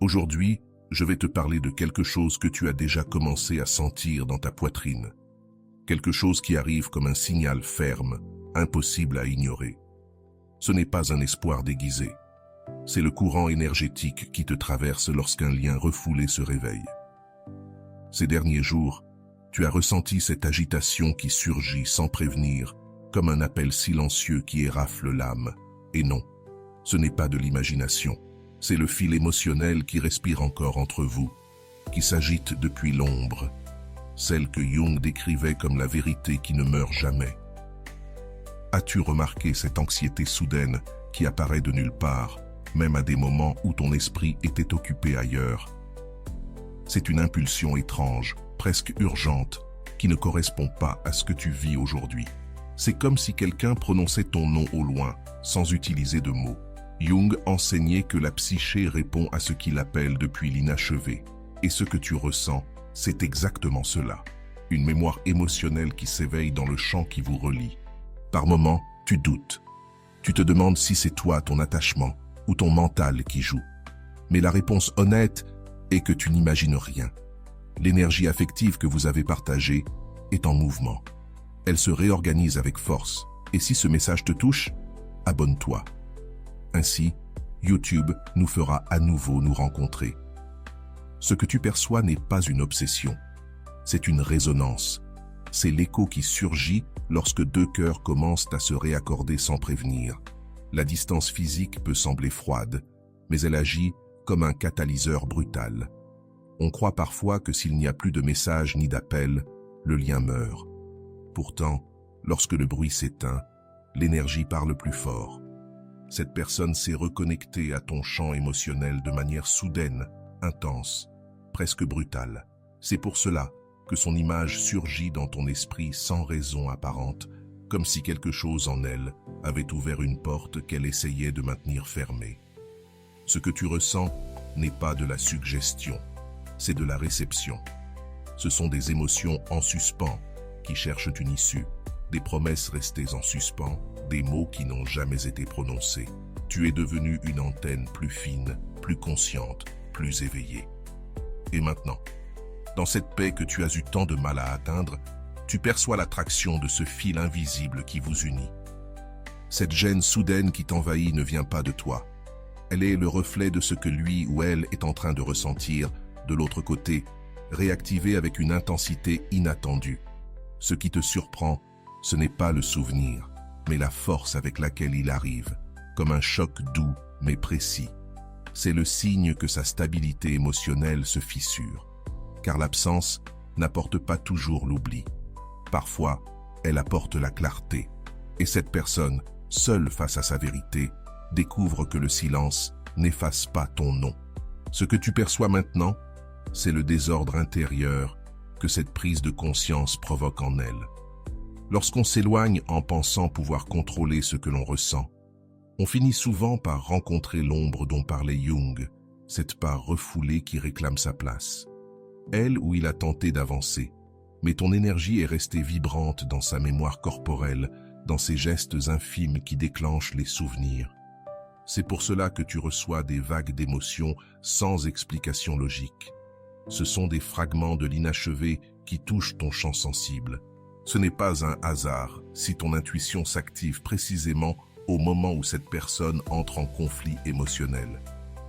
Aujourd'hui, je vais te parler de quelque chose que tu as déjà commencé à sentir dans ta poitrine. Quelque chose qui arrive comme un signal ferme, impossible à ignorer. Ce n'est pas un espoir déguisé. C'est le courant énergétique qui te traverse lorsqu'un lien refoulé se réveille. Ces derniers jours, tu as ressenti cette agitation qui surgit sans prévenir, comme un appel silencieux qui érafle l'âme. Et non, ce n'est pas de l'imagination. C'est le fil émotionnel qui respire encore entre vous, qui s'agite depuis l'ombre, celle que Jung décrivait comme la vérité qui ne meurt jamais. As-tu remarqué cette anxiété soudaine qui apparaît de nulle part, même à des moments où ton esprit était occupé ailleurs? C'est une impulsion étrange, presque urgente, qui ne correspond pas à ce que tu vis aujourd'hui. C'est comme si quelqu'un prononçait ton nom au loin, sans utiliser de mots. Jung enseignait que la psyché répond à ce qu'il appelle depuis l'inachevé. Et ce que tu ressens, c'est exactement cela. Une mémoire émotionnelle qui s'éveille dans le champ qui vous relie. Par moments, tu doutes. Tu te demandes si c'est toi, ton attachement, ou ton mental qui joue. Mais la réponse honnête est que tu n'imagines rien. L'énergie affective que vous avez partagée est en mouvement. Elle se réorganise avec force. Et si ce message te touche, abonne-toi. Ainsi, YouTube nous fera à nouveau nous rencontrer. Ce que tu perçois n'est pas une obsession. C'est une résonance. C'est l'écho qui surgit lorsque deux cœurs commencent à se réaccorder sans prévenir. La distance physique peut sembler froide, mais elle agit comme un catalyseur brutal. On croit parfois que s'il n'y a plus de messages ni d'appels, le lien meurt. Pourtant, lorsque le bruit s'éteint, l'énergie parle plus fort. Cette personne s'est reconnectée à ton champ émotionnel de manière soudaine, intense, presque brutale. C'est pour cela que son image surgit dans ton esprit sans raison apparente, comme si quelque chose en elle avait ouvert une porte qu'elle essayait de maintenir fermée. Ce que tu ressens n'est pas de la suggestion, c'est de la réception. Ce sont des émotions en suspens qui cherchent une issue, des promesses restées en suspens, des mots qui n'ont jamais été prononcés. Tu es devenu une antenne plus fine, plus consciente, plus éveillée. Et maintenant, dans cette paix que tu as eu tant de mal à atteindre, tu perçois l'attraction de ce fil invisible qui vous unit. Cette gêne soudaine qui t'envahit ne vient pas de toi. Elle est le reflet de ce que lui ou elle est en train de ressentir, de l'autre côté, réactivé avec une intensité inattendue. Ce qui te surprend, ce n'est pas le souvenir, mais la force avec laquelle il arrive, comme un choc doux mais précis. C'est le signe que sa stabilité émotionnelle se fissure, car l'absence n'apporte pas toujours l'oubli. Parfois, elle apporte la clarté, et cette personne, seule face à sa vérité, découvre que le silence n'efface pas ton nom. Ce que tu perçois maintenant, c'est le désordre intérieur que cette prise de conscience provoque en elle. Lorsqu'on s'éloigne en pensant pouvoir contrôler ce que l'on ressent, on finit souvent par rencontrer l'ombre dont parlait Jung, cette part refoulée qui réclame sa place. Elle où il a tenté d'avancer, mais ton énergie est restée vibrante dans sa mémoire corporelle, dans ces gestes infimes qui déclenchent les souvenirs. C'est pour cela que tu reçois des vagues d'émotions sans explication logique. Ce sont des fragments de l'inachevé qui touchent ton champ sensible. Ce n'est pas un hasard si ton intuition s'active précisément au moment où cette personne entre en conflit émotionnel.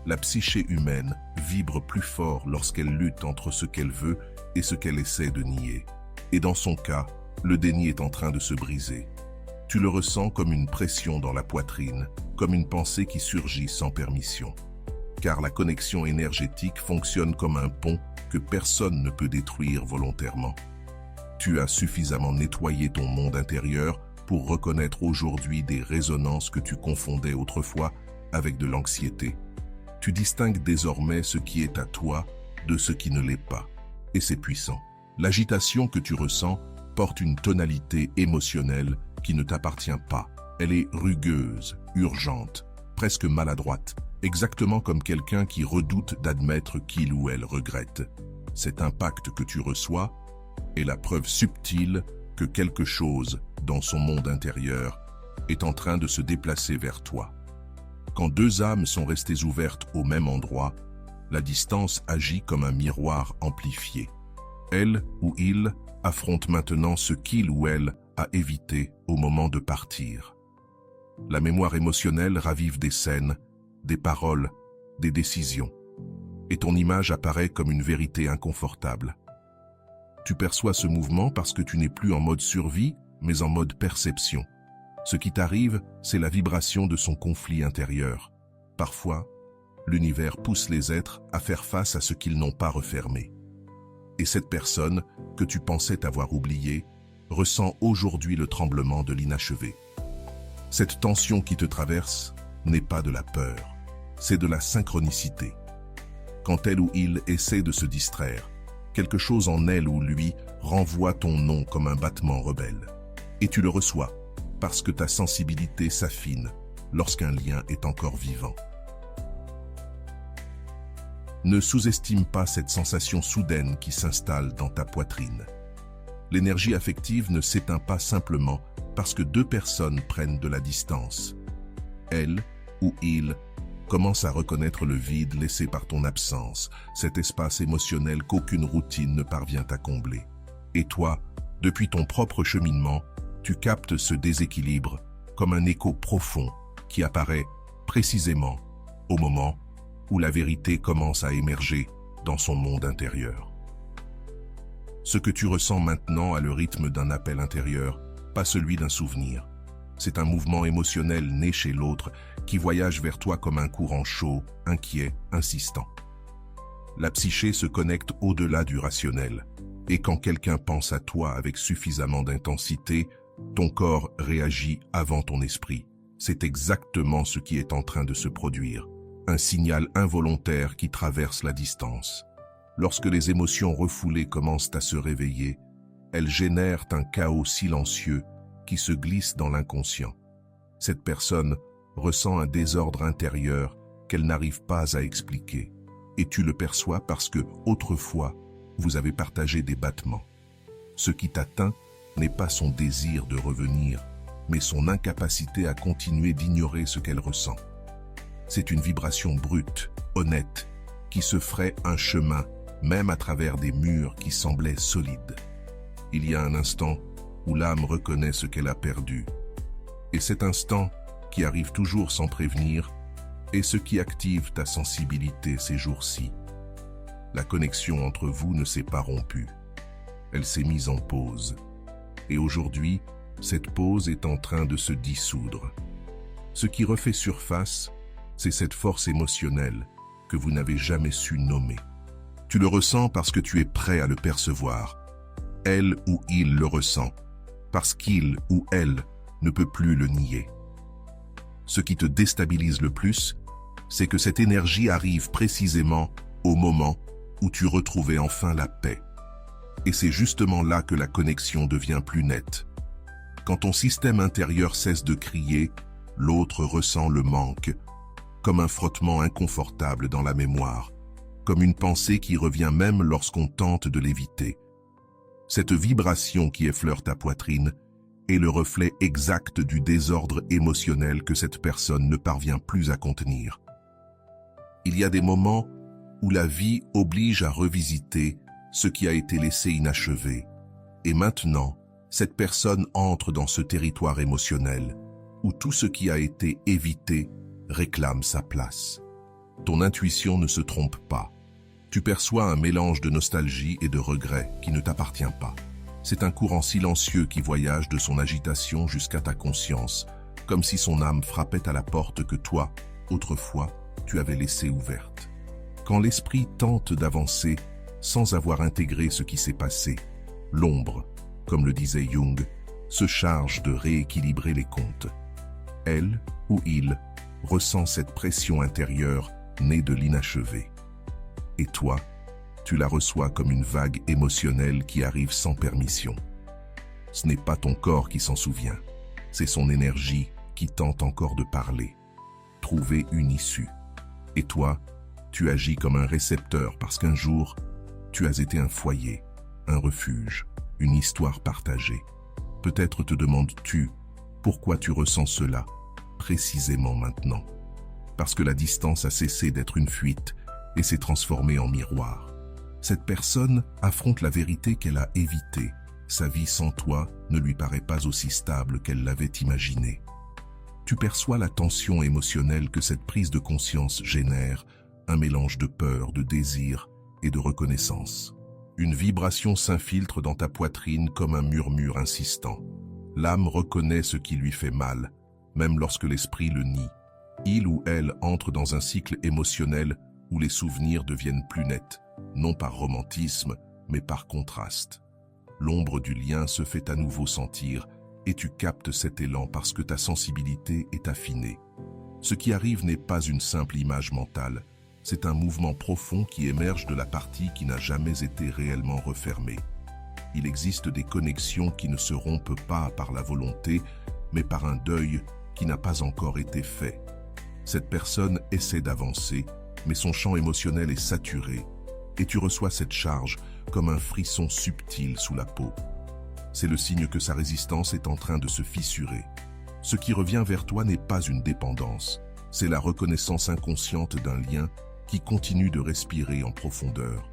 La psyché humaine vibre plus fort lorsqu'elle lutte entre ce qu'elle veut et ce qu'elle essaie de nier. Et dans son cas, le déni est en train de se briser. Tu le ressens comme une pression dans la poitrine, comme une pensée qui surgit sans permission. Car la connexion énergétique fonctionne comme un pont que personne ne peut détruire volontairement. Tu as suffisamment nettoyé ton monde intérieur pour reconnaître aujourd'hui des résonances que tu confondais autrefois avec de l'anxiété. Tu distingues désormais ce qui est à toi de ce qui ne l'est pas. Et c'est puissant. L'agitation que tu ressens porte une tonalité émotionnelle qui ne t'appartient pas. Elle est rugueuse, urgente, presque maladroite, exactement comme quelqu'un qui redoute d'admettre qu'il ou elle regrette. Cet impact que tu reçois est la preuve subtile que quelque chose, dans son monde intérieur, est en train de se déplacer vers toi. Quand deux âmes sont restées ouvertes au même endroit, La distance agit comme un miroir amplifié. Elle ou il affronte maintenant ce qu'il ou elle a évité au moment de partir. La mémoire émotionnelle ravive des scènes, des paroles, des décisions. Et ton image apparaît comme une vérité inconfortable. Tu perçois ce mouvement parce que tu n'es plus en mode survie, mais en mode perception. Ce qui t'arrive, c'est la vibration de son conflit intérieur. Parfois, l'univers pousse les êtres à faire face à ce qu'ils n'ont pas refermé. Et cette personne, que tu pensais avoir oubliée, ressent aujourd'hui le tremblement de l'inachevé. Cette tension qui te traverse n'est pas de la peur, c'est de la synchronicité. Quand elle ou il essaie de se distraire, quelque chose en elle ou lui renvoie ton nom comme un battement rebelle. Et tu le reçois, parce que ta sensibilité s'affine lorsqu'un lien est encore vivant. Ne sous-estime pas cette sensation soudaine qui s'installe dans ta poitrine. L'énergie affective ne s'éteint pas simplement parce que deux personnes prennent de la distance. Elle ou il commence à reconnaître le vide laissé par ton absence, cet espace émotionnel qu'aucune routine ne parvient à combler. Et toi, depuis ton propre cheminement, tu captes ce déséquilibre comme un écho profond qui apparaît précisément au moment où la vérité commence à émerger dans son monde intérieur. Ce que tu ressens maintenant a le rythme d'un appel intérieur, pas celui d'un souvenir. C'est un mouvement émotionnel né chez l'autre qui voyage vers toi comme un courant chaud, inquiet, insistant. La psyché se connecte au-delà du rationnel, et quand quelqu'un pense à toi avec suffisamment d'intensité, ton corps réagit avant ton esprit. C'est exactement ce qui est en train de se produire. Un signal involontaire qui traverse la distance. Lorsque les émotions refoulées commencent à se réveiller, elles génèrent un chaos silencieux qui se glisse dans l'inconscient. Cette personne ressent un désordre intérieur qu'elle n'arrive pas à expliquer. Et tu le perçois parce que, autrefois, vous avez partagé des battements. Ce qui t'atteint n'est pas son désir de revenir, mais son incapacité à continuer d'ignorer ce qu'elle ressent. C'est une vibration brute, honnête, qui se ferait un chemin, même à travers des murs qui semblaient solides. Il y a un instant où l'âme reconnaît ce qu'elle a perdu. Et cet instant, qui arrive toujours sans prévenir, est ce qui active ta sensibilité ces jours-ci. La connexion entre vous ne s'est pas rompue. Elle s'est mise en pause. Et aujourd'hui, cette pause est en train de se dissoudre. Ce qui refait surface, c'est cette force émotionnelle que vous n'avez jamais su nommer. Tu le ressens parce que tu es prêt à le percevoir. Elle ou il le ressent, parce qu'il ou elle ne peut plus le nier. Ce qui te déstabilise le plus, c'est que cette énergie arrive précisément au moment où tu retrouvais enfin la paix. Et c'est justement là que la connexion devient plus nette. Quand ton système intérieur cesse de crier, l'autre ressent le manque, comme un frottement inconfortable dans la mémoire, comme une pensée qui revient même lorsqu'on tente de l'éviter. Cette vibration qui effleure ta poitrine est le reflet exact du désordre émotionnel que cette personne ne parvient plus à contenir. Il y a des moments où la vie oblige à revisiter ce qui a été laissé inachevé. Et maintenant, cette personne entre dans ce territoire émotionnel où tout ce qui a été évité réclame sa place. Ton intuition ne se trompe pas. Tu perçois un mélange de nostalgie et de regret qui ne t'appartient pas. C'est un courant silencieux qui voyage de son agitation jusqu'à ta conscience, comme si son âme frappait à la porte que toi, autrefois, tu avais laissée ouverte. Quand l'esprit tente d'avancer sans avoir intégré ce qui s'est passé, l'ombre, comme le disait Jung, se charge de rééquilibrer les comptes. Elle ou il ressent cette pression intérieure née de l'inachevé. Et toi, tu la reçois comme une vague émotionnelle qui arrive sans permission. Ce n'est pas ton corps qui s'en souvient, c'est son énergie qui tente encore de parler, trouver une issue. Et toi, tu agis comme un récepteur parce qu'un jour, tu as été un foyer, un refuge, une histoire partagée. Peut-être te demandes-tu pourquoi tu ressens cela, précisément maintenant. Parce que la distance a cessé d'être une fuite et s'est transformée en miroir. Cette personne affronte la vérité qu'elle a évitée. Sa vie sans toi ne lui paraît pas aussi stable qu'elle l'avait imaginé. Tu perçois la tension émotionnelle que cette prise de conscience génère, un mélange de peur, de désir et de reconnaissance. Une vibration s'infiltre dans ta poitrine comme un murmure insistant. L'âme reconnaît ce qui lui fait mal, même lorsque l'esprit le nie. Il ou elle entre dans un cycle émotionnel où les souvenirs deviennent plus nets, non par romantisme, mais par contraste. L'ombre du lien se fait à nouveau sentir et tu captes cet élan parce que ta sensibilité est affinée. Ce qui arrive n'est pas une simple image mentale, c'est un mouvement profond qui émerge de la partie qui n'a jamais été réellement refermée. Il existe des connexions qui ne se rompent pas par la volonté, mais par un deuil qui n'a pas encore été fait. Cette personne essaie d'avancer, mais son champ émotionnel est saturé, et tu reçois cette charge comme un frisson subtil sous la peau. C'est le signe que sa résistance est en train de se fissurer. Ce qui revient vers toi n'est pas une dépendance, c'est la reconnaissance inconsciente d'un lien qui continue de respirer en profondeur.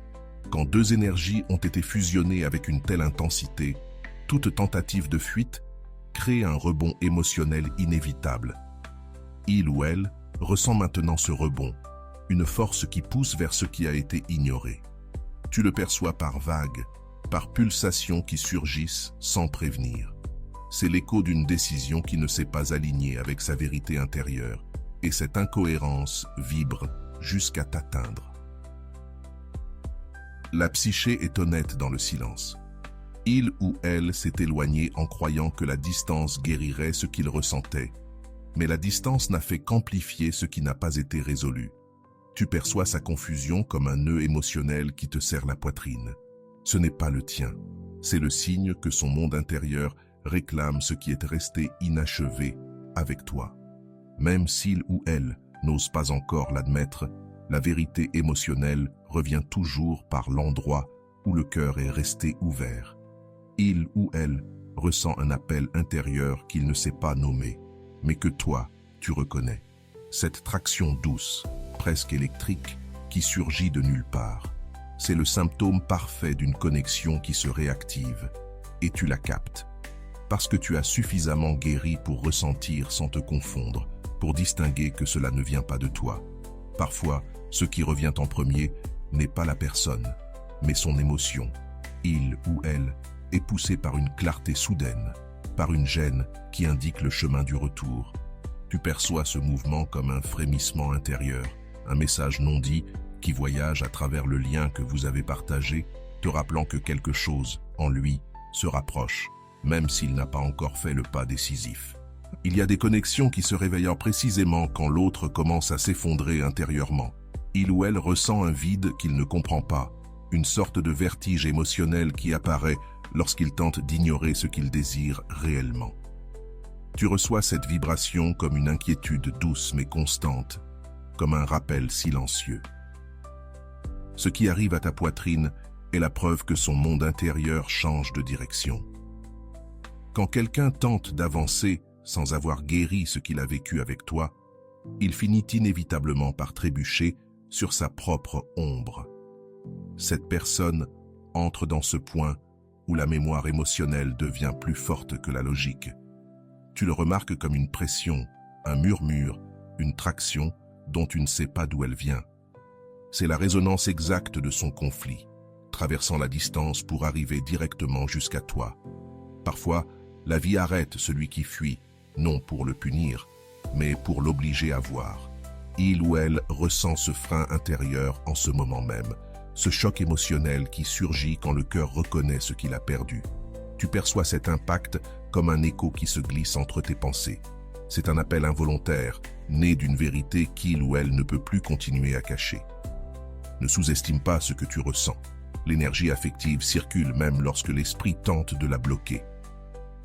Quand deux énergies ont été fusionnées avec une telle intensité, toute tentative de fuite crée un rebond émotionnel inévitable. Il ou elle ressent maintenant ce rebond, une force qui pousse vers ce qui a été ignoré. Tu le perçois par vagues, par pulsations qui surgissent sans prévenir. C'est l'écho d'une décision qui ne s'est pas alignée avec sa vérité intérieure, et cette incohérence vibre jusqu'à t'atteindre. La psyché est honnête dans le silence. Il ou elle s'est éloigné en croyant que la distance guérirait ce qu'il ressentait, mais la distance n'a fait qu'amplifier ce qui n'a pas été résolu. Tu perçois sa confusion comme un nœud émotionnel qui te serre la poitrine. Ce n'est pas le tien, c'est le signe que son monde intérieur réclame ce qui est resté inachevé avec toi. Même s'il ou elle n'ose pas encore l'admettre, la vérité émotionnelle revient toujours par l'endroit où le cœur est resté ouvert. Il ou elle ressent un appel intérieur qu'il ne sait pas nommer, mais que toi, tu reconnais. Cette traction douce, presque électrique, qui surgit de nulle part. C'est le symptôme parfait d'une connexion qui se réactive, et tu la captes. Parce que tu as suffisamment guéri pour ressentir sans te confondre, pour distinguer que cela ne vient pas de toi. Parfois, ce qui revient en premier n'est pas la personne, mais son émotion. Il ou elle est poussé par une clarté soudaine, par une gêne qui indique le chemin du retour. Tu perçois ce mouvement comme un frémissement intérieur, un message non dit qui voyage à travers le lien que vous avez partagé, te rappelant que quelque chose, en lui, se rapproche, même s'il n'a pas encore fait le pas décisif. Il y a des connexions qui se réveillent précisément quand l'autre commence à s'effondrer intérieurement. Il ou elle ressent un vide qu'il ne comprend pas, une sorte de vertige émotionnel qui apparaît lorsqu'il tente d'ignorer ce qu'il désire réellement. Tu reçois cette vibration comme une inquiétude douce mais constante, comme un rappel silencieux. Ce qui arrive à ta poitrine est la preuve que son monde intérieur change de direction. Quand quelqu'un tente d'avancer sans avoir guéri ce qu'il a vécu avec toi, il finit inévitablement par trébucher sur sa propre ombre. Cette personne entre dans ce point où la mémoire émotionnelle devient plus forte que la logique. Tu le remarques comme une pression, un murmure, une traction dont tu ne sais pas d'où elle vient. C'est la résonance exacte de son conflit, traversant la distance pour arriver directement jusqu'à toi. Parfois, la vie arrête celui qui fuit, non pour le punir, mais pour l'obliger à voir. Il ou elle ressent ce frein intérieur en ce moment même, ce choc émotionnel qui surgit quand le cœur reconnaît ce qu'il a perdu. Tu perçois cet impact comme un écho qui se glisse entre tes pensées. C'est un appel involontaire, né d'une vérité qu'il ou elle ne peut plus continuer à cacher. Ne sous-estime pas ce que tu ressens. L'énergie affective circule même lorsque l'esprit tente de la bloquer.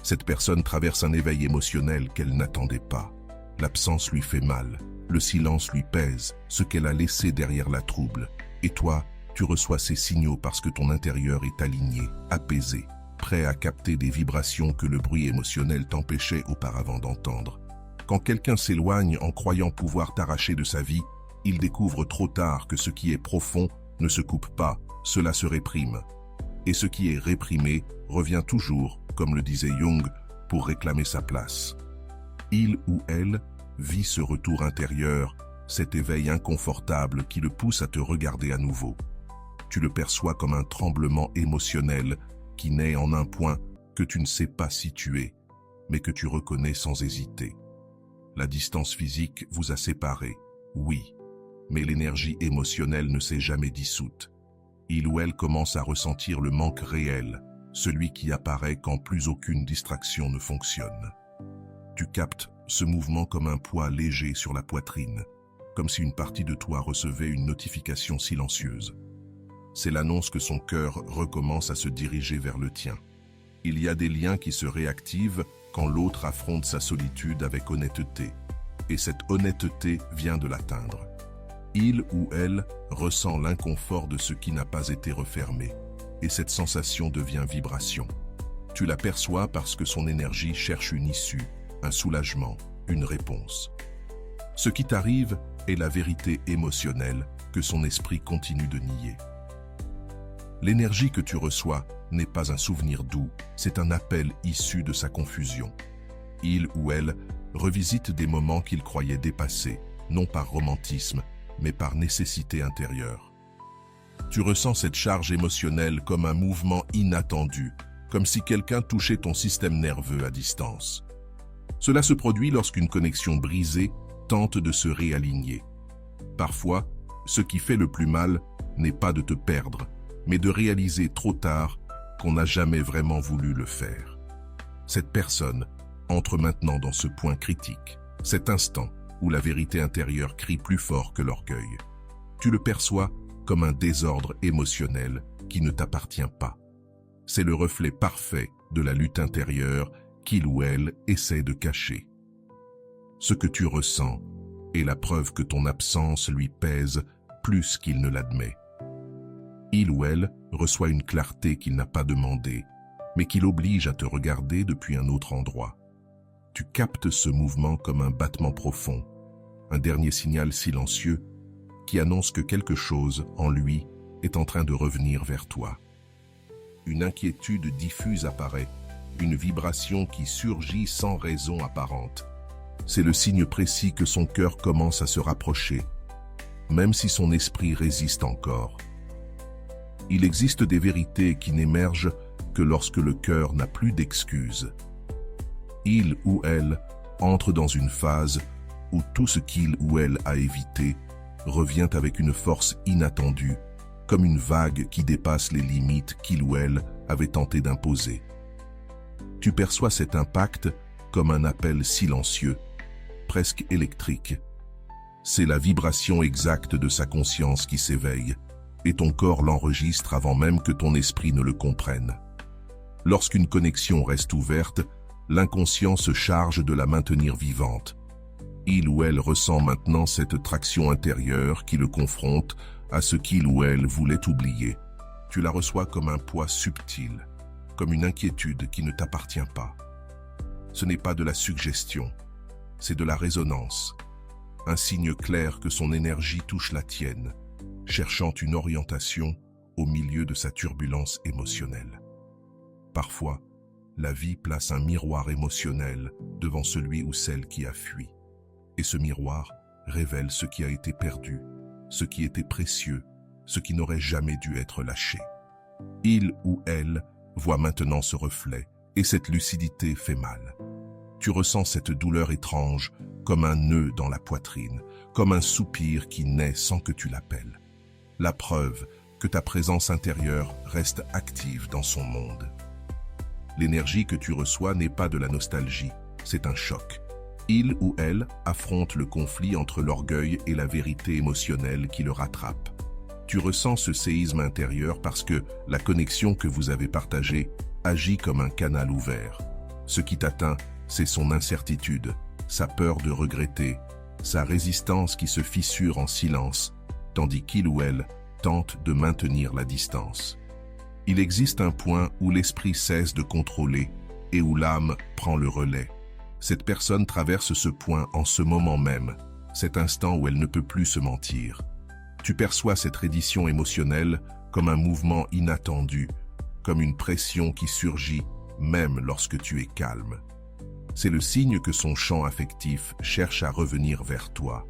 Cette personne traverse un éveil émotionnel qu'elle n'attendait pas. L'absence lui fait mal, le silence lui pèse, ce qu'elle a laissé derrière la trouble. Et toi, tu reçois ces signaux parce que ton intérieur est aligné, apaisé, prêt à capter des vibrations que le bruit émotionnel t'empêchait auparavant d'entendre. Quand quelqu'un s'éloigne en croyant pouvoir t'arracher de sa vie, il découvre trop tard que ce qui est profond ne se coupe pas, cela se réprime. Et ce qui est réprimé revient toujours, comme le disait Jung, pour réclamer sa place. Il ou elle vit ce retour intérieur, cet éveil inconfortable qui le pousse à te regarder à nouveau. Tu le perçois comme un tremblement émotionnel qui naît en un point que tu ne sais pas situer, mais que tu reconnais sans hésiter. La distance physique vous a séparés, oui, mais l'énergie émotionnelle ne s'est jamais dissoute. Il ou elle commence à ressentir le manque réel, celui qui apparaît quand plus aucune distraction ne fonctionne. Tu captes ce mouvement comme un poids léger sur la poitrine, comme si une partie de toi recevait une notification silencieuse. C'est l'annonce que son cœur recommence à se diriger vers le tien. Il y a des liens qui se réactivent quand l'autre affronte sa solitude avec honnêteté, et cette honnêteté vient de l'atteindre. Il ou elle ressent l'inconfort de ce qui n'a pas été refermé, et cette sensation devient vibration. Tu l'aperçois parce que son énergie cherche une issue, un soulagement, une réponse. Ce qui t'arrive est la vérité émotionnelle que son esprit continue de nier. L'énergie que tu reçois n'est pas un souvenir doux, c'est un appel issu de sa confusion. Il ou elle revisite des moments qu'il croyait dépassés, non par romantisme, mais par nécessité intérieure. Tu ressens cette charge émotionnelle comme un mouvement inattendu, comme si quelqu'un touchait ton système nerveux à distance. Cela se produit lorsqu'une connexion brisée tente de se réaligner. Parfois, ce qui fait le plus mal n'est pas de te perdre, mais de réaliser trop tard qu'on n'a jamais vraiment voulu le faire. Cette personne entre maintenant dans ce point critique, cet instant où la vérité intérieure crie plus fort que l'orgueil. Tu le perçois comme un désordre émotionnel qui ne t'appartient pas. C'est le reflet parfait de la lutte intérieure qu'il ou elle essaie de cacher. Ce que tu ressens est la preuve que ton absence lui pèse plus qu'il ne l'admet. Il ou elle reçoit une clarté qu'il n'a pas demandée, mais qui l'oblige à te regarder depuis un autre endroit. Tu captes ce mouvement comme un battement profond, un dernier signal silencieux qui annonce que quelque chose en lui est en train de revenir vers toi. Une inquiétude diffuse apparaît, une vibration qui surgit sans raison apparente. C'est le signe précis que son cœur commence à se rapprocher, même si son esprit résiste encore. Il existe des vérités qui n'émergent que lorsque le cœur n'a plus d'excuses. Il ou elle entre dans une phase où tout ce qu'il ou elle a évité revient avec une force inattendue, comme une vague qui dépasse les limites qu'il ou elle avait tenté d'imposer. Tu perçois cet impact comme un appel silencieux, presque électrique. C'est la vibration exacte de sa conscience qui s'éveille, et ton corps l'enregistre avant même que ton esprit ne le comprenne. Lorsqu'une connexion reste ouverte, l'inconscient se charge de la maintenir vivante. Il ou elle ressent maintenant cette traction intérieure qui le confronte à ce qu'il ou elle voulait oublier. Tu la reçois comme un poids subtil, comme une inquiétude qui ne t'appartient pas. Ce n'est pas de la suggestion, c'est de la résonance, un signe clair que son énergie touche la tienne, cherchant une orientation au milieu de sa turbulence émotionnelle. Parfois, la vie place un miroir émotionnel devant celui ou celle qui a fui. Et ce miroir révèle ce qui a été perdu, ce qui était précieux, ce qui n'aurait jamais dû être lâché. Il ou elle voit maintenant ce reflet, et cette lucidité fait mal. Tu ressens cette douleur étrange, comme un nœud dans la poitrine, comme un soupir qui naît sans que tu l'appelles. La preuve que ta présence intérieure reste active dans son monde. L'énergie que tu reçois n'est pas de la nostalgie, c'est un choc. Il ou elle affronte le conflit entre l'orgueil et la vérité émotionnelle qui le rattrape. Tu ressens ce séisme intérieur parce que la connexion que vous avez partagée agit comme un canal ouvert. Ce qui t'atteint, c'est son incertitude, sa peur de regretter, sa résistance qui se fissure en silence, tandis qu'il ou elle tente de maintenir la distance. Il existe un point où l'esprit cesse de contrôler et où l'âme prend le relais. Cette personne traverse ce point en ce moment même. cet instant où elle ne peut plus se mentir. Tu perçois cette reddition émotionnelle comme un mouvement inattendu, comme une pression qui surgit même lorsque tu es calme. C'est le signe que son champ affectif cherche à revenir vers toi,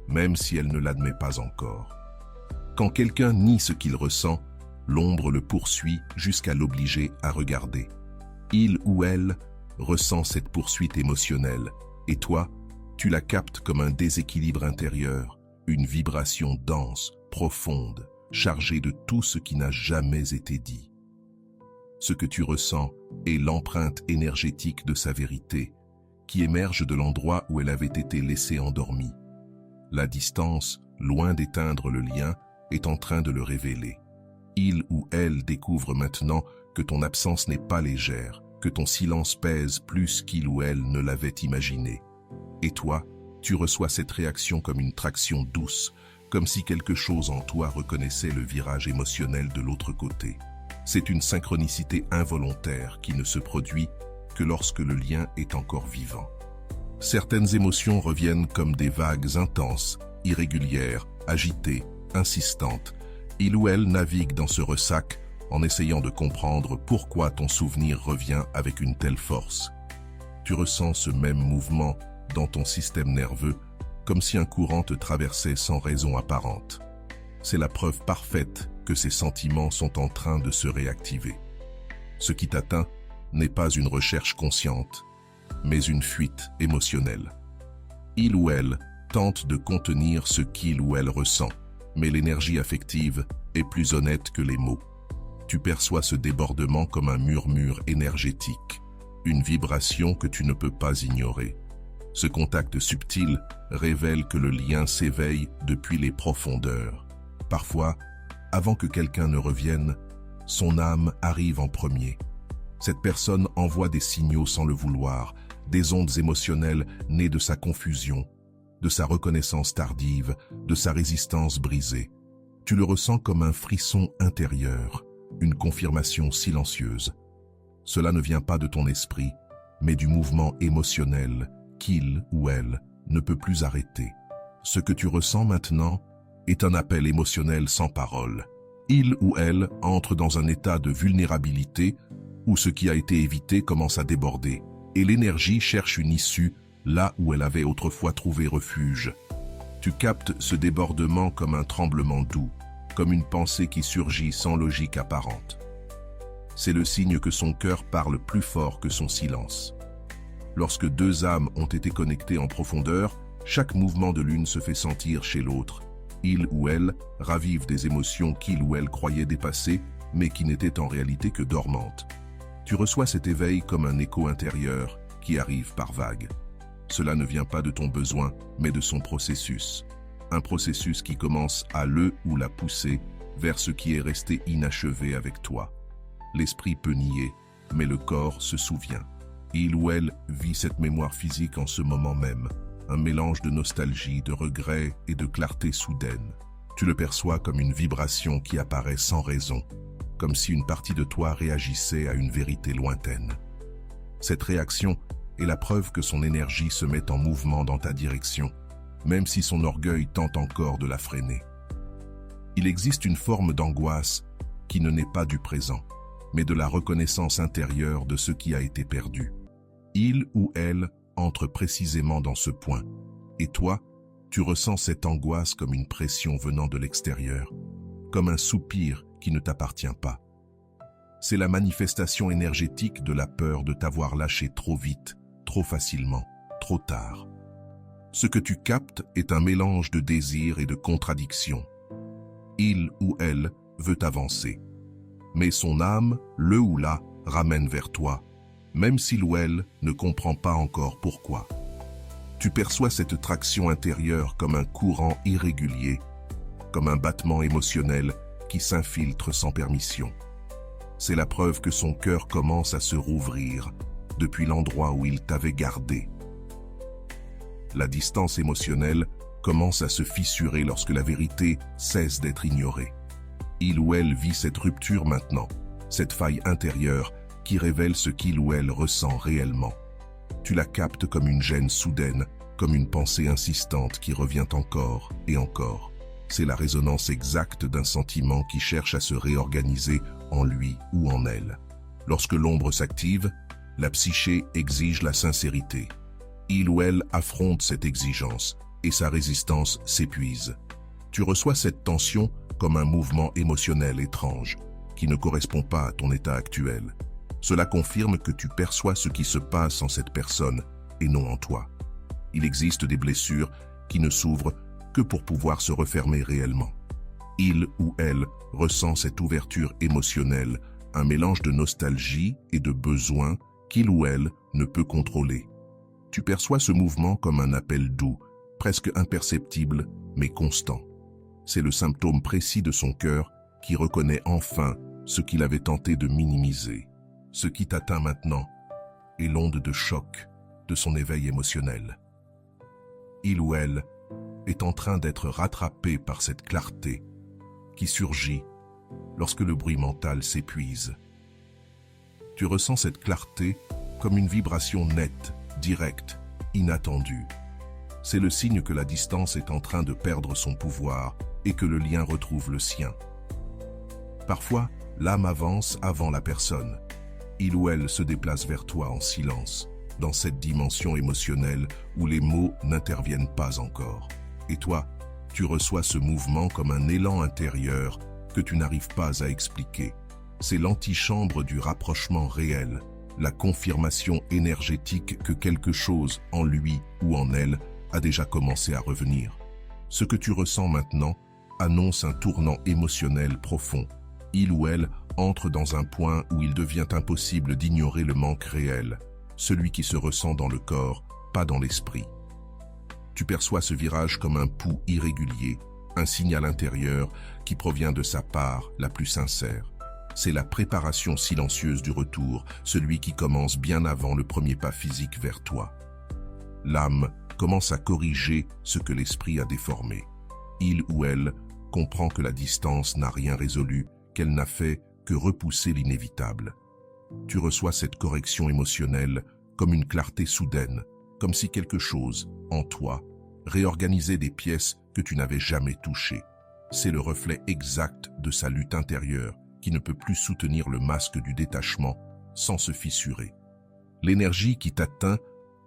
même si elle ne l'admet pas encore. Quand quelqu'un nie ce qu'il ressent, l'ombre le poursuit jusqu'à l'obliger à regarder. Il ou elle ressent cette poursuite émotionnelle, et toi, tu la captes comme un déséquilibre intérieur, une vibration dense, profonde, chargée de tout ce qui n'a jamais été dit. Ce que tu ressens est l'empreinte énergétique de sa vérité, qui émerge de l'endroit où elle avait été laissée endormie. La distance, loin d'éteindre le lien, est en train de le révéler. Il ou elle découvre maintenant que ton absence n'est pas légère, que ton silence pèse plus qu'il ou elle ne l'avait imaginé. Et toi, tu reçois cette réaction comme une traction douce, comme si quelque chose en toi reconnaissait le virage émotionnel de l'autre côté. C'est une synchronicité involontaire qui ne se produit que lorsque le lien est encore vivant. Certaines émotions reviennent comme des vagues intenses, irrégulières, agitées, insistantes. Il ou elle navigue dans ce ressac en essayant de comprendre pourquoi ton souvenir revient avec une telle force. Tu ressens ce même mouvement dans ton système nerveux, comme si un courant te traversait sans raison apparente. C'est la preuve parfaite que ces sentiments sont en train de se réactiver. Ce qui t'atteint n'est pas une recherche consciente, mais une fuite émotionnelle. Il ou elle tente de contenir ce qu'il ou elle ressent, mais l'énergie affective est plus honnête que les mots. Tu perçois ce débordement comme un murmure énergétique, une vibration que tu ne peux pas ignorer. Ce contact subtil révèle que le lien s'éveille depuis les profondeurs. Parfois, avant que quelqu'un ne revienne, son âme arrive en premier. Cette personne envoie des signaux sans le vouloir, des ondes émotionnelles nées de sa confusion, de sa reconnaissance tardive, de sa résistance brisée. Tu le ressens comme un frisson intérieur, une confirmation silencieuse. Cela ne vient pas de ton esprit, mais du mouvement émotionnel qu'il ou elle ne peut plus arrêter. Ce que tu ressens maintenant est un appel émotionnel sans parole. Il ou elle entre dans un état de vulnérabilité où ce qui a été évité commence à déborder, et l'énergie cherche une issue là où elle avait autrefois trouvé refuge. Tu captes ce débordement comme un tremblement doux, comme une pensée qui surgit sans logique apparente. C'est le signe que son cœur parle plus fort que son silence. Lorsque deux âmes ont été connectées en profondeur, chaque mouvement de l'une se fait sentir chez l'autre. Il ou elle ravive des émotions qu'il ou elle croyait dépassées, mais qui n'étaient en réalité que dormantes. Tu reçois cet éveil comme un écho intérieur qui arrive par vagues. Cela ne vient pas de ton besoin, mais de son processus. Un processus qui commence à le ou la pousser vers ce qui est resté inachevé avec toi. L'esprit peut nier, mais le corps se souvient. Il ou elle vit cette mémoire physique en ce moment même, un mélange de nostalgie, de regret et de clarté soudaine. Tu le perçois comme une vibration qui apparaît sans raison, comme si une partie de toi réagissait à une vérité lointaine. Cette réaction est la preuve que son énergie se met en mouvement dans ta direction, même si son orgueil tente encore de la freiner. Il existe une forme d'angoisse qui ne naît pas du présent, mais de la reconnaissance intérieure de ce qui a été perdu. Il ou elle entre précisément dans ce point, et toi, tu ressens cette angoisse comme une pression venant de l'extérieur, comme un soupir qui ne t'appartient pas. C'est la manifestation énergétique de la peur de t'avoir lâché trop vite, trop facilement, trop tard. Ce que tu captes est un mélange de désir et de contradiction. Il ou elle veut avancer, mais son âme, le ou la, ramène vers toi, même s'il ou elle ne comprend pas encore pourquoi. Tu perçois cette traction intérieure comme un courant irrégulier, comme un battement émotionnel qui s'infiltre sans permission. C'est la preuve que son cœur commence à se rouvrir depuis l'endroit où il t'avait gardé. La distance émotionnelle commence à se fissurer lorsque la vérité cesse d'être ignorée. Il ou elle vit cette rupture maintenant, cette faille intérieure qui révèle ce qu'il ou elle ressent réellement. Tu la captes comme une gêne soudaine comme une pensée insistante qui revient encore et encore. C'est la résonance exacte d'un sentiment qui cherche à se réorganiser en lui ou en elle. Lorsque l'ombre s'active, la psyché exige la sincérité. Il ou elle affronte cette exigence et sa résistance s'épuise. Tu reçois cette tension comme un mouvement émotionnel étrange qui ne correspond pas à ton état actuel. Cela confirme que tu perçois ce qui se passe en cette personne et non en toi. Il existe des blessures qui ne s'ouvrent que pour pouvoir se refermer réellement. Il ou elle ressent cette ouverture émotionnelle, un mélange de nostalgie et de besoin qu'il ou elle ne peut contrôler. Tu perçois ce mouvement comme un appel doux, presque imperceptible, mais constant. C'est le symptôme précis de son cœur qui reconnaît enfin ce qu'il avait tenté de minimiser. Ce qui t'atteint maintenant est l'onde de choc de son éveil émotionnel. Il ou elle est en train d'être rattrapé par cette clarté qui surgit lorsque le bruit mental s'épuise. Tu ressens cette clarté comme une vibration nette, directe, inattendue. C'est le signe que la distance est en train de perdre son pouvoir et que le lien retrouve le sien. Parfois, l'âme avance avant la personne. Il ou elle se déplace vers toi en silence, dans cette dimension émotionnelle où les mots n'interviennent pas encore. Et toi, tu reçois ce mouvement comme un élan intérieur que tu n'arrives pas à expliquer. C'est l'antichambre du rapprochement réel, la confirmation énergétique que quelque chose en lui ou en elle a déjà commencé à revenir. Ce que tu ressens maintenant annonce un tournant émotionnel profond. Il ou elle entre dans un point où il devient impossible d'ignorer le manque réel, celui qui se ressent dans le corps, pas dans l'esprit. Tu perçois ce virage comme un pouls irrégulier, un signal intérieur qui provient de sa part la plus sincère. C'est la préparation silencieuse du retour, celui qui commence bien avant le premier pas physique vers toi. L'âme commence à corriger ce que l'esprit a déformé. Il ou elle comprend que la distance n'a rien résolu, qu'elle n'a fait que repousser l'inévitable. Tu reçois cette correction émotionnelle comme une clarté soudaine, comme si quelque chose, en toi, réorganisait des pièces que tu n'avais jamais touchées. C'est le reflet exact de sa lutte intérieure qui ne peut plus soutenir le masque du détachement sans se fissurer. L'énergie qui t'atteint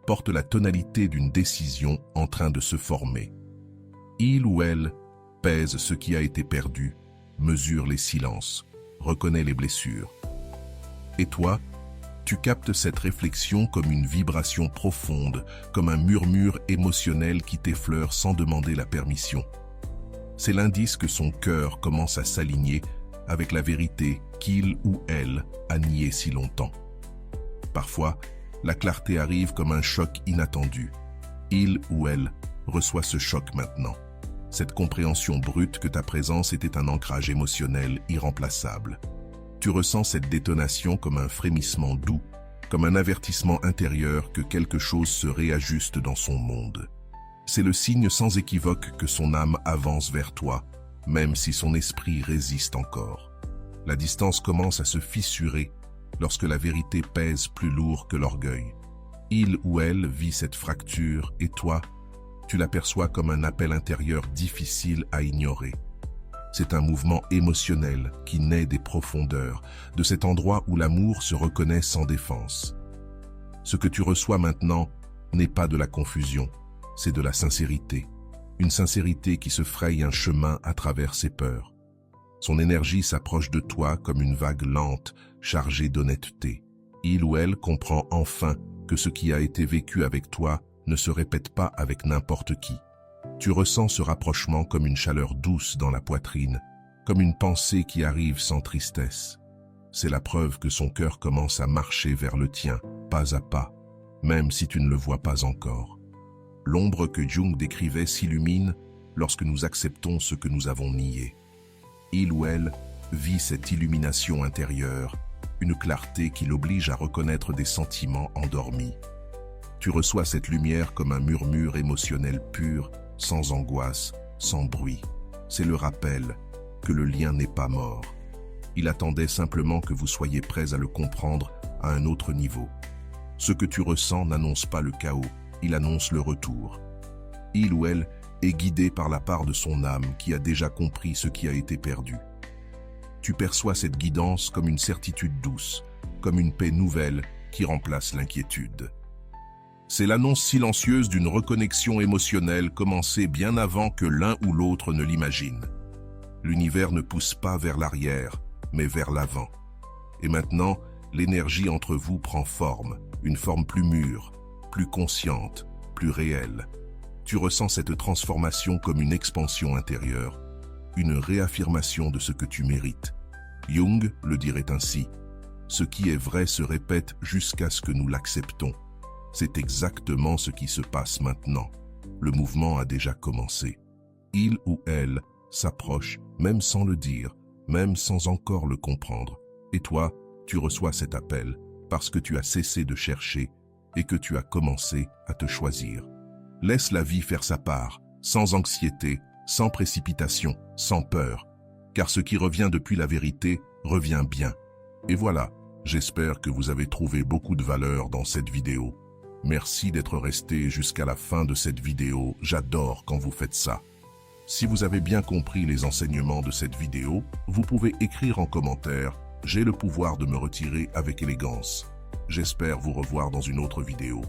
porte la tonalité d'une décision en train de se former. Il ou elle pèse ce qui a été perdu, mesure les silences, reconnaît les blessures. Et toi, tu captes cette réflexion comme une vibration profonde, comme un murmure émotionnel qui t'effleure sans demander la permission. C'est l'indice que son cœur commence à s'aligner avec la vérité qu'il ou elle a niée si longtemps. Parfois, la clarté arrive comme un choc inattendu. Il ou elle reçoit ce choc maintenant. Cette compréhension brute que ta présence était un ancrage émotionnel irremplaçable. Tu ressens cette détonation comme un frémissement doux, comme un avertissement intérieur que quelque chose se réajuste dans son monde. C'est le signe sans équivoque que son âme avance vers toi, même si son esprit résiste encore. La distance commence à se fissurer lorsque la vérité pèse plus lourd que l'orgueil. Il ou elle vit cette fracture et toi, tu l'aperçois comme un appel intérieur difficile à ignorer. C'est un mouvement émotionnel qui naît des profondeurs, de cet endroit où l'amour se reconnaît sans défense. Ce que tu reçois maintenant n'est pas de la confusion, c'est de la sincérité. Une sincérité qui se fraye un chemin à travers ses peurs. Son énergie s'approche de toi comme une vague lente, chargée d'honnêteté. Il ou elle comprend enfin que ce qui a été vécu avec toi ne se répète pas avec n'importe qui. Tu ressens ce rapprochement comme une chaleur douce dans la poitrine, comme une pensée qui arrive sans tristesse. C'est la preuve que son cœur commence à marcher vers le tien, pas à pas, même si tu ne le vois pas encore. L'ombre que Jung décrivait s'illumine lorsque nous acceptons ce que nous avons nié. Il ou elle vit cette illumination intérieure, une clarté qui l'oblige à reconnaître des sentiments endormis. Tu reçois cette lumière comme un murmure émotionnel pur, sans angoisse, sans bruit. C'est le rappel que le lien n'est pas mort. Il attendait simplement que vous soyez prêts à le comprendre à un autre niveau. Ce que tu ressens n'annonce pas le chaos, il annonce le retour. Il ou elle est guidé par la part de son âme qui a déjà compris ce qui a été perdu. Tu perçois cette guidance comme une certitude douce, comme une paix nouvelle qui remplace l'inquiétude. C'est l'annonce silencieuse d'une reconnexion émotionnelle commencée bien avant que l'un ou l'autre ne l'imagine. L'univers ne pousse pas vers l'arrière, mais vers l'avant. Et maintenant, l'énergie entre vous prend forme, une forme plus mûre, plus consciente, plus réelle. Tu ressens cette transformation comme une expansion intérieure, une réaffirmation de ce que tu mérites. Jung le dirait ainsi. Ce qui est vrai se répète jusqu'à ce que nous l'acceptons. C'est exactement ce qui se passe maintenant. Le mouvement a déjà commencé. Il ou elle s'approche, même sans le dire, même sans encore le comprendre. Et toi, tu reçois cet appel parce que tu as cessé de chercher et que tu as commencé à te choisir. Laisse la vie faire sa part, sans anxiété, sans précipitation, sans peur, car ce qui revient depuis la vérité revient bien. Et voilà, j'espère que vous avez trouvé beaucoup de valeur dans cette vidéo. Merci d'être resté jusqu'à la fin de cette vidéo, j'adore quand vous faites ça. Si vous avez bien compris les enseignements de cette vidéo, vous pouvez écrire en commentaire « J'ai le pouvoir de me retirer avec élégance ». J'espère vous revoir dans une autre vidéo.